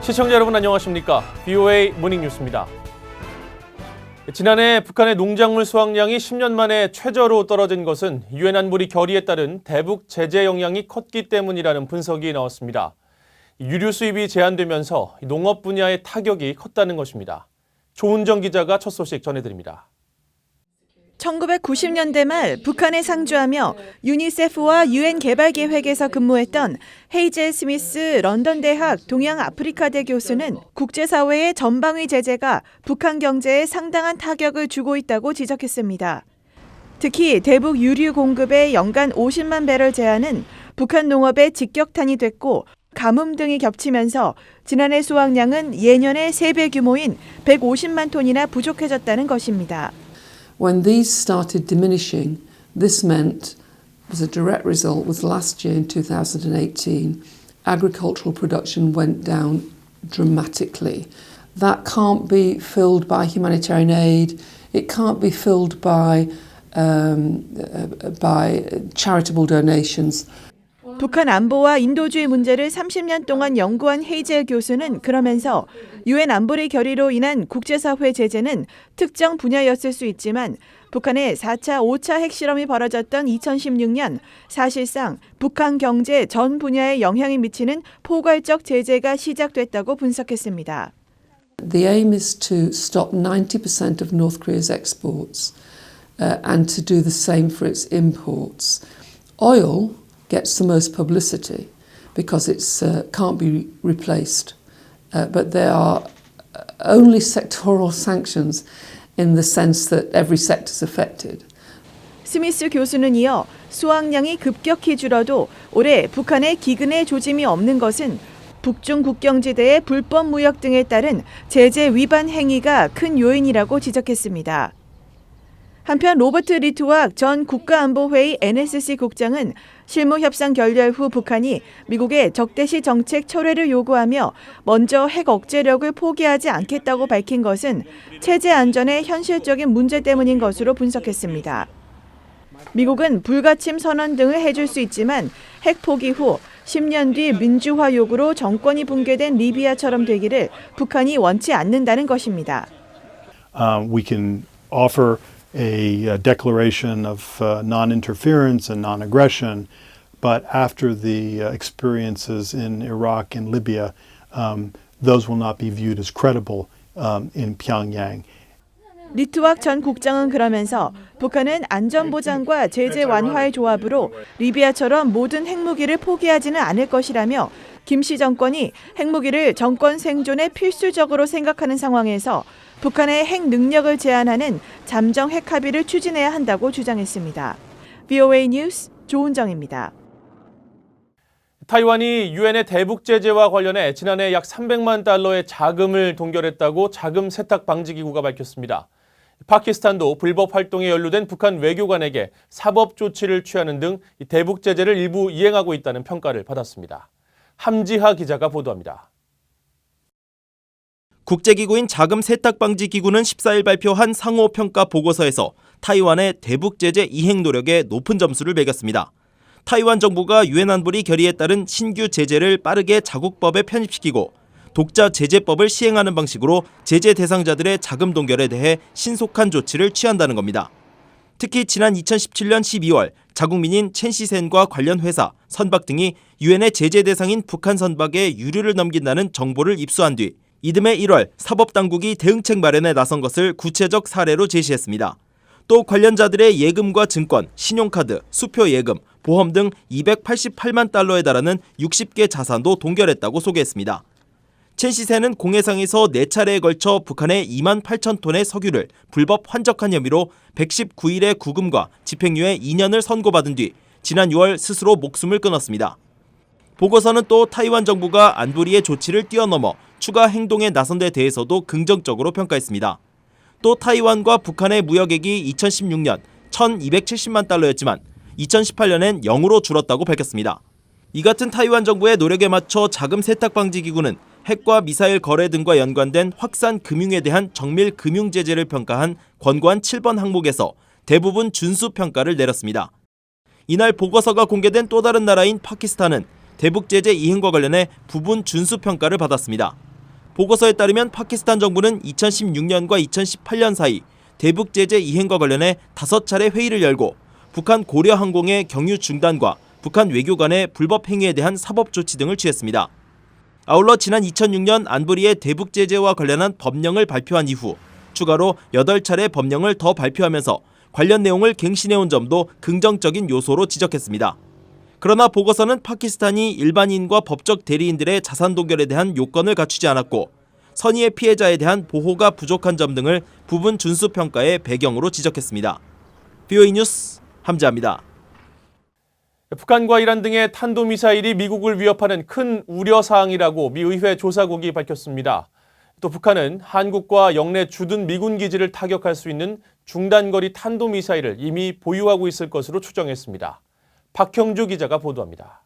시청자 여러분 안녕하십니까? BOA 모닝뉴스입니다. 지난해 북한의 농작물 수확량이 10년 만에 최저로 떨어진 것은 유엔 안보리 결의에 따른 대북 제재 영향이 컸기 때문이라는 분석이 나왔습니다. 유류 수입이 제한되면서 농업 분야의 타격이 컸다는 것입니다. 조은정 기자가 첫 소식 전해드립니다. 1990년대 말 북한에 상주하며 유니세프와 유엔 개발계획에서 근무했던 헤이젤 스미스 런던 대학 동양아프리카대 교수는 국제사회의 전방위 제재가 북한 경제에 상당한 타격을 주고 있다고 지적했습니다. 특히 대북 유류 공급의 연간 50만 배럴 제한은 북한 농업에 직격탄이 됐고 가뭄 등이 겹치면서 지난해 수확량은 예년의 3배 규모인 150만 톤이나 부족해졌다는 것입니다. When these started diminishing, this meant, as a direct result, was last year in 2018, agricultural production went down dramatically. That can't be filled by humanitarian aid. It can't be filled by charitable donations. 북한 안보와 인도주의 문제를 30년 동안 연구한 헤이젤 교수는 그러면서 유엔 안보리 결의로 인한 국제사회 제재는 특정 분야였을 수 있지만 북한의 4차, 5차 핵실험이 벌어졌던 2016년 사실상 북한 경제 전 분야에 영향이 미치는 포괄적 제재가 시작됐다고 분석했습니다. The aim is to stop 90% of North Korea's exports and to do the same for its imports. Oil gets the most publicity because it can't be replaced. But there are only sectoral sanctions in the sense that every sector is affected. 스미스 교수는 이어 수확량이 급격히 줄어도 올해 북한의 기근의 조짐이 없는 것은 북중 국경지대의 불법 무역 등에 따른 제재 위반 행위가 큰 요인이라고 지적했습니다. 한편 로버트 리트왁 전 국가안보회의 NSC 국장은 실무협상 결렬 후 북한이 미국의 적대시 정책 철회를 요구하며 먼저 핵 억제력을 포기하지 않겠다고 밝힌 것은 체제 안전의 현실적인 문제 때문인 것으로 분석했습니다. 미국은 불가침 선언 등을 해줄 수 있지만 핵 포기 후 10년 뒤 민주화 요구로 정권이 붕괴된 리비아처럼 되기를 북한이 원치 않는다는 것입니다. We can offer a declaration of non-interference and non-aggression, but after the experiences in Iraq and Libya, those will not be viewed as credible in Pyongyang. 리트왁 전 국장은 그러면서 북한은 안전보장과 제재 완화의 조합으로 리비아처럼 모든 핵무기를 포기하지는 않을 것이라며 김씨 정권이 핵무기를 정권 생존에 필수적으로 생각하는 상황에서 북한의 핵 능력을 제한하는 잠정 핵 합의를 추진해야 한다고 주장했습니다. BOA 뉴스 조은정입니다. 타이완이 유엔의 대북 제재와 관련해 지난해 약 300만 달러의 자금을 동결했다고 자금 세탁 방지 기구가 밝혔습니다. 파키스탄도 불법 활동에 연루된 북한 외교관에게 사법 조치를 취하는 등 대북 제재를 일부 이행하고 있다는 평가를 받았습니다. 함지하 기자가 보도합니다. 국제기구인 자금세탁방지기구는 14일 발표한 상호평가 보고서에서 타이완의 대북 제재 이행 노력에 높은 점수를 매겼습니다. 타이완 정부가 유엔 안보리 결의에 따른 신규 제재를 빠르게 자국법에 편입시키고 독자 제재법을 시행하는 방식으로 제재 대상자들의 자금 동결에 대해 신속한 조치를 취한다는 겁니다. 특히 지난 2017년 12월 자국민인 첸시센과 관련 회사, 선박 등이 유엔의 제재 대상인 북한 선박에 유류를 넘긴다는 정보를 입수한 뒤 이듬해 1월 사법당국이 대응책 마련에 나선 것을 구체적 사례로 제시했습니다. 또 관련자들의 예금과 증권, 신용카드, 수표 예금, 보험 등 288만 달러에 달하는 60개 자산도 동결했다고 소개했습니다. 첸시센은 공해상에서 4차례에 걸쳐 북한의 2만 8천 톤의 석유를 불법 환적한 혐의로 119일의 구금과 집행유예 2년을 선고받은 뒤 지난 6월 스스로 목숨을 끊었습니다. 보고서는 또 타이완 정부가 안보리의 조치를 뛰어넘어 추가 행동에 나선 데 대해서도 긍정적으로 평가했습니다. 또 타이완과 북한의 무역액이 2016년 1,270만 달러였지만 2018년엔 0으로 줄었다고 밝혔습니다. 이 같은 타이완 정부의 노력에 맞춰 자금세탁방지기구는 핵과 미사일 거래 등과 연관된 확산 금융에 대한 정밀 금융 제재를 평가한 권고안 7번 항목에서 대부분 준수 평가를 내렸습니다. 이날 보고서가 공개된 또 다른 나라인 파키스탄은 대북 제재 이행과 관련해 부분 준수 평가를 받았습니다. 보고서에 따르면 파키스탄 정부는 2016년과 2018년 사이 대북 제재 이행과 관련해 5차례 회의를 열고 북한 고려항공의 경유 중단과 북한 외교관의 불법 행위에 대한 사법 조치 등을 취했습니다. 아울러 지난 2006년 안보리의 대북 제재와 관련한 법령을 발표한 이후 추가로 8차례 법령을 더 발표하면서 관련 내용을 갱신해온 점도 긍정적인 요소로 지적했습니다. 그러나 보고서는 파키스탄이 일반인과 법적 대리인들의 자산 동결에 대한 요건을 갖추지 않았고 선의의 피해자에 대한 보호가 부족한 점 등을 부분 준수 평가의 배경으로 지적했습니다. VOA 뉴스 함재합니다. 북한과 이란 등의 탄도미사일이 미국을 위협하는 큰 우려사항이라고 미 의회 조사국이 밝혔습니다. 또 북한은 한국과 영내 주둔 미군 기지를 타격할 수 있는 중단거리 탄도미사일을 이미 보유하고 있을 것으로 추정했습니다. 박형주 기자가 보도합니다.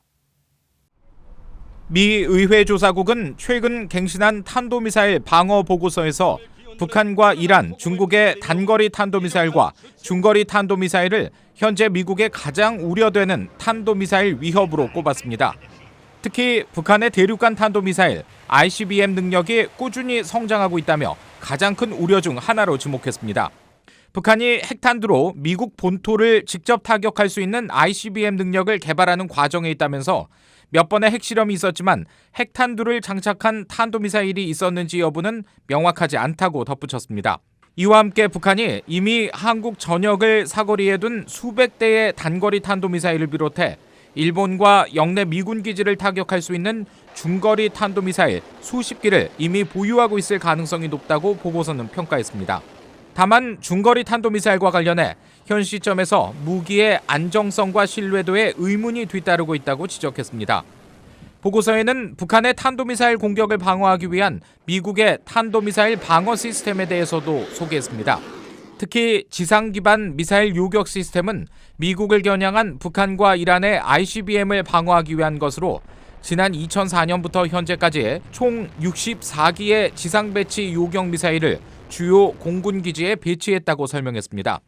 미 의회 조사국은 최근 갱신한 탄도미사일 방어 보고서에서 북한과 이란, 중국의 단거리 탄도미사일과 중거리 탄도미사일을 현재 미국의 가장 우려되는 탄도미사일 위협으로 꼽았습니다. 특히 북한의 대륙간 탄도미사일 ICBM 능력이 꾸준히 성장하고 있다며 가장 큰 우려 중 하나로 지목했습니다. 북한이 핵탄두로 미국 본토를 직접 타격할 수 있는 ICBM 능력을 개발하는 과정에 있다면서 몇 번의 핵실험이 있었지만 핵탄두를 장착한 탄도미사일이 있었는지 여부는 명확하지 않다고 덧붙였습니다. 이와 함께 북한이 이미 한국 전역을 사거리에 둔 수백 대의 단거리 탄도미사일을 비롯해 일본과 영내 미군 기지를 타격할 수 있는 중거리 탄도미사일 수십 기를 이미 보유하고 있을 가능성이 높다고 보고서는 평가했습니다. 다만 중거리 탄도미사일과 관련해 현 시점에서 무기의 안정성과 신뢰도에 의문이 뒤따르고 있다고 지적했습니다. 보고서에는 북한의 탄도미사일 공격을 방어하기 위한 미국의 탄도미사일 방어 시스템에 대해서도 소개했습니다. 특히 지상 기반 미사일 요격 시스템은 미국을 겨냥한 북한과 이란의 ICBM을 방어하기 위한 것으로 지난 2004년부터 현재까지 총 64기의 지상 배치 요격 미사일을 주요 공군 기지에 배치했다고 설명했습니다.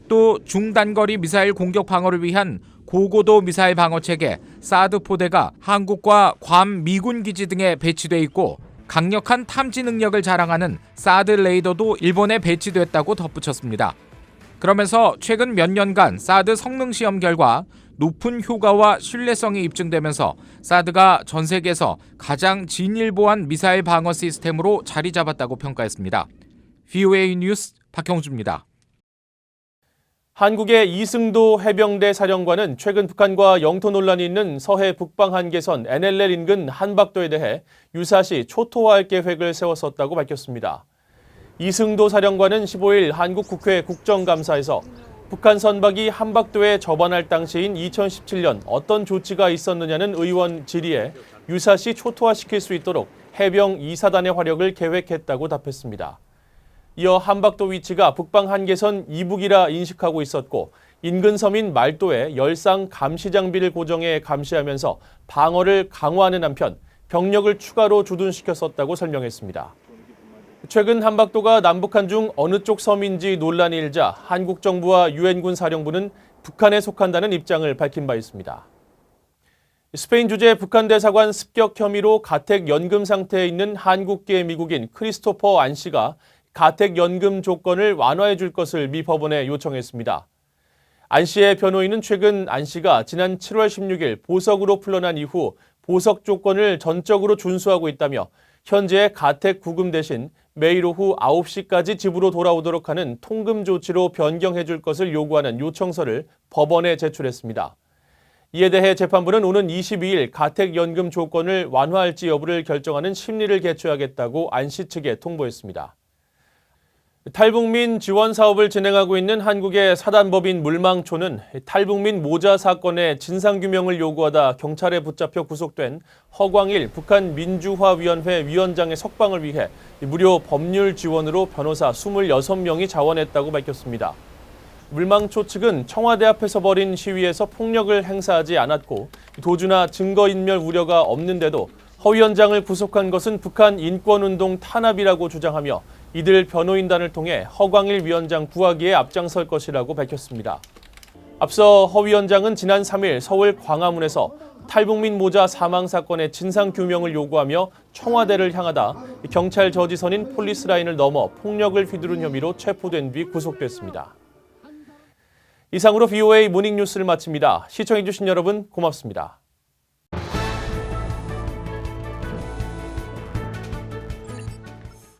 또 중단거리 미사일 공격 방어를 위한 고고도 미사일 방어 체계 사드 포대가 한국과 괌 미군 기지 등에 배치돼 있고 강력한 탐지 능력을 자랑하는 사드 레이더도 일본에 배치됐다고 덧붙였습니다. 그러면서 최근 몇 년간 사드 성능 시험 결과 높은 효과와 신뢰성이 입증되면서 사드가 전 세계에서 가장 진일보한 미사일 방어 시스템으로 자리 잡았다고 평가했습니다. VOA 뉴스 박형주입니다. 한국의 이승도 해병대 사령관은 최근 북한과 영토 논란이 있는 서해 북방 한계선 NLL 인근 한박도에 대해 유사시 초토화할 계획을 세웠었다고 밝혔습니다. 이승도 사령관은 15일 한국 국회 국정감사에서 북한 선박이 한박도에 접안할 당시인 2017년 어떤 조치가 있었느냐는 의원 질의에 유사시 초토화시킬 수 있도록 해병 2사단의 활약을 계획했다고 답했습니다. 이어 한박도 위치가 북방 한계선 이북이라 인식하고 있었고 인근 섬인 말도에 열상 감시 장비를 고정해 감시하면서 방어를 강화하는 한편 병력을 추가로 주둔시켰었다고 설명했습니다. 최근 한박도가 남북한 중 어느 쪽 섬인지 논란이 일자 한국 정부와 유엔군 사령부는 북한에 속한다는 입장을 밝힌 바 있습니다. 스페인 주재 북한 대사관 습격 혐의로 가택 연금 상태에 있는 한국계 미국인 크리스토퍼 안 씨가 가택 연금 조건을 완화해 줄 것을 미 법원에 요청했습니다. 안 씨의 변호인은 최근 안 씨가 지난 7월 16일 보석으로 풀려난 이후 보석 조건을 전적으로 준수하고 있다며 현재의 가택 구금 대신 매일 오후 9시까지 집으로 돌아오도록 하는 통금 조치로 변경해 줄 것을 요구하는 요청서를 법원에 제출했습니다. 이에 대해 재판부는 오는 22일 가택연금 조건을 완화할지 여부를 결정하는 심리를 개최하겠다고 안 씨 측에 통보했습니다. 탈북민 지원 사업을 진행하고 있는 한국의 사단법인 물망초는 탈북민 모자 사건의 진상규명을 요구하다 경찰에 붙잡혀 구속된 허광일 북한 민주화위원회 위원장의 석방을 위해 무료 법률 지원으로 변호사 26명이 자원했다고 밝혔습니다. 물망초 측은 청와대 앞에서 벌인 시위에서 폭력을 행사하지 않았고 도주나 증거인멸 우려가 없는데도 허 위원장을 구속한 것은 북한 인권운동 탄압이라고 주장하며 이들 변호인단을 통해 허광일 위원장 구하기에 앞장설 것이라고 밝혔습니다. 앞서 허 위원장은 지난 3일 서울 광화문에서 탈북민 모자 사망 사건의 진상 규명을 요구하며 청와대를 향하다 경찰 저지선인 폴리스라인을 넘어 폭력을 휘두른 혐의로 체포된 뒤 구속됐습니다. 이상으로 VOA 모닝뉴스를 마칩니다. 시청해주신 여러분 고맙습니다.